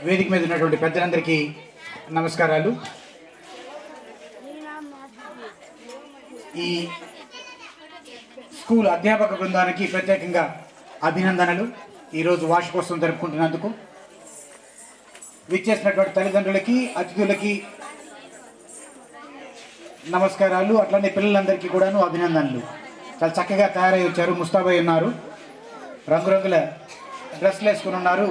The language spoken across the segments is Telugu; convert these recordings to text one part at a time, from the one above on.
వేదిక మీద ఉన్నటువంటి పెద్దలందరికీ నమస్కారాలు. ఈ స్కూల్ అధ్యాపక బృందానికి ప్రత్యేకంగా అభినందనలు. ఈరోజు వార్షికోత్సవం జరుపుకుంటున్నందుకు విచ్చేసినటువంటి తల్లిదండ్రులకి, అతిథులకి నమస్కారాలు. అట్లనే పిల్లలందరికీ కూడాను అభినందనలు. చాలా చక్కగా తయారై వచ్చారు, ముస్తాబై ఉన్నారు, రంగురంగుల డ్రెస్లు వేసుకుని ఉన్నారు.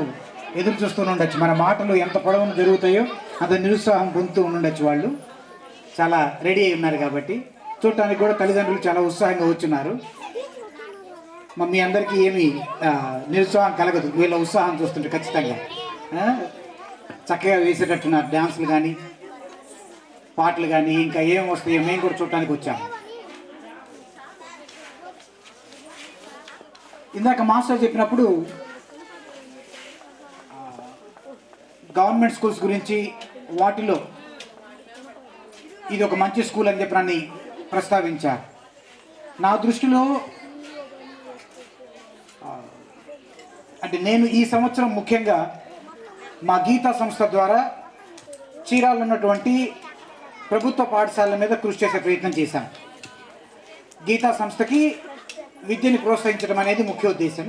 ఎదురు చూస్తూ ఉండొచ్చు, మన మాటలు ఎంత పొడవును జరుగుతాయో అంత నిరుత్సాహం పొందుతూ ఉండొచ్చు. వాళ్ళు చాలా రెడీ అయి ఉన్నారు కాబట్టి చూడటానికి కూడా తల్లిదండ్రులు చాలా ఉత్సాహంగా వచ్చున్నారు. మీ అందరికీ ఏమి నిరుత్సాహం కలగదు వీళ్ళ ఉత్సాహం చూస్తుంటే. ఖచ్చితంగా చక్కగా వేసేటట్టున్నారు డ్యాన్సులు కానీ, పాటలు కానీ, ఇంకా ఏం వస్తాయో మేము కూడా చూడటానికి వచ్చాము. ఇందాక మాస్టర్ చెప్పినప్పుడు గవర్నమెంట్ స్కూల్స్ గురించి, వాటిలో ఇది ఒక మంచి స్కూల్ అని చెప్పి నన్ను ప్రస్తావించారు. నా దృష్టిలో అంటే నేను ఈ సంవత్సరం ముఖ్యంగా మా గీతా సంస్థ ద్వారా చీరాల్లో ఉన్నటువంటి ప్రభుత్వ పాఠశాలల మీద కృషి చేసే ప్రయత్నం చేశాను. గీతా సంస్థకి విద్యని ప్రోత్సహించడం అనేది ముఖ్య ఉద్దేశం.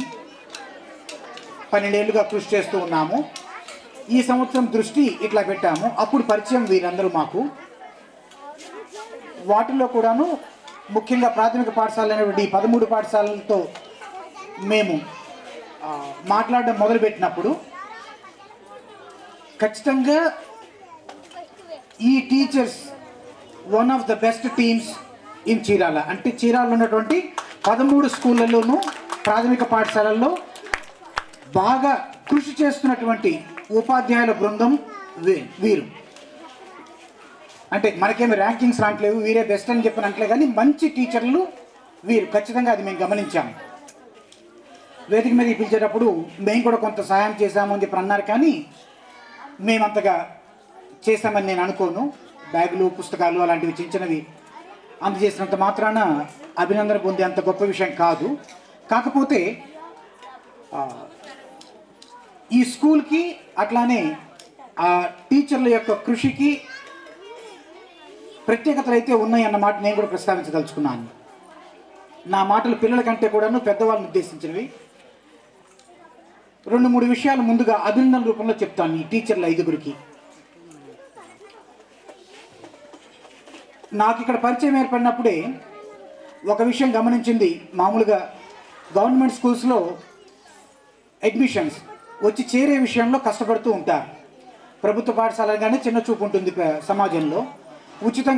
12 ఏళ్ళుగా కృషి చేస్తూ ఉన్నాము. ఈ సంవత్సరం దృష్టి ఇట్లా పెట్టాము. అప్పుడు పరిచయం వీరందరూ మాకు. వాటిల్లో కూడాను ముఖ్యంగా ప్రాథమిక పాఠశాల అనేటువంటి 13 పాఠశాలలతో మేము మాట్లాడడం మొదలుపెట్టినప్పుడు ఖచ్చితంగా ఈ teachers one of the best teams in Chirala. అంటే చీరాలలో ఉన్నటువంటి 13 స్కూళ్ళలోనూ ప్రాథమిక పాఠశాలల్లో బాగా కృషి చేస్తున్నటువంటి ఉపాధ్యాయుల బృందం వీరు. అంటే మనకేమి ర్యాంకింగ్స్ రావట్లేవు, వీరే బెస్ట్ అని చెప్పిన అంటలే, కానీ మంచి టీచర్లు వీరు. ఖచ్చితంగా అది మేము గమనించాము. వేదిక మీద పిలిచేటప్పుడు మేము కూడా కొంత సహాయం చేశాము అని చెప్పి అన్నారు, కానీ మేమంతగా చేశామని నేను అనుకోను. బ్యాగులు, పుస్తకాలు అలాంటివి చిన్న చిన్నవి అందజేసినంత మాత్రాన అభినందన పొందే అంత గొప్ప విషయం కాదు. కాకపోతే ఈ స్కూల్కి అట్లానే ఆ టీచర్ల యొక్క కృషికి ప్రత్యేకతలు అయితే ఉన్నాయి అన్నమాట నేను కూడా ప్రస్తావించదలుచుకున్నాను. నా మాటలు పిల్లల కంటే కూడాను పెద్దవాళ్ళని ఉద్దేశించినవి. 2-3 విషయాలు ముందుగా అభినందన రూపంలో చెప్తాను. ఈ టీచర్ల 5గురికి నాకు ఇక్కడ పరిచయం ఏర్పడినప్పుడే ఒక విషయం గమనించింది. మామూలుగా గవర్నమెంట్ స్కూల్స్లో అడ్మిషన్స్ వచ్చి చేరే విషయంలో కష్టపడుతూ ఉంటారు. ప్రభుత్వ పాఠశాల కానీ చిన్న చూపు ఉంటుంది సమాజంలో. ఉచితంగా